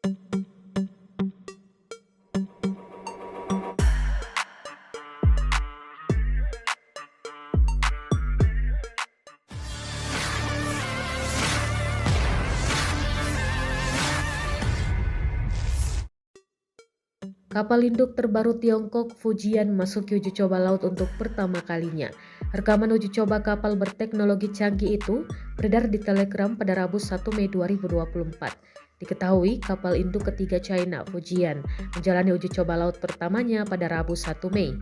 Kapal induk terbaru Tiongkok Fujian memasuki uji coba laut untuk pertama kalinya. Rekaman uji coba kapal berteknologi canggih itu beredar di Telegram pada Rabu 1 Mei 2024. Diketahui kapal induk ketiga China, Fujian, menjalani uji coba laut pertamanya pada Rabu 1 Mei.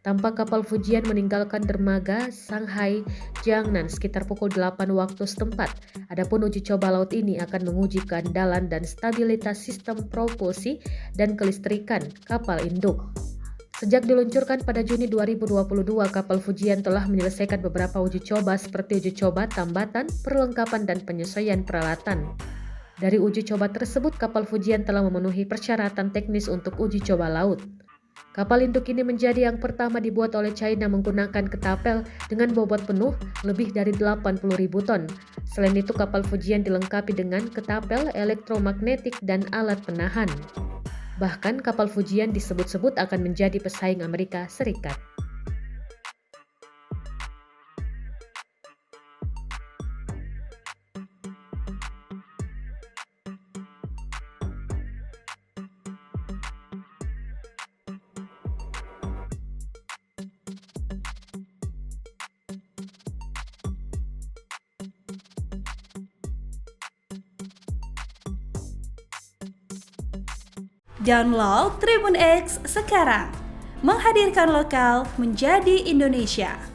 Tampak kapal Fujian meninggalkan dermaga Shanghai, Jiangnan sekitar pukul 8 waktu setempat. Adapun uji coba laut ini akan menguji keandalan dan stabilitas sistem propulsi dan kelistrikan kapal induk. Sejak diluncurkan pada Juni 2022, kapal Fujian telah menyelesaikan beberapa uji coba seperti uji coba tambatan, perlengkapan, dan penyesuaian peralatan. Dari uji coba tersebut, kapal Fujian telah memenuhi persyaratan teknis untuk uji coba laut. Kapal induk ini menjadi yang pertama dibuat oleh China menggunakan ketapel dengan bobot penuh lebih dari 80.000 ton. Selain itu, kapal Fujian dilengkapi dengan ketapel elektromagnetik dan alat penahan. Bahkan kapal Fujian disebut-sebut akan menjadi pesaing Amerika Serikat. Download Tribun X sekarang, menghadirkan lokal menjadi Indonesia.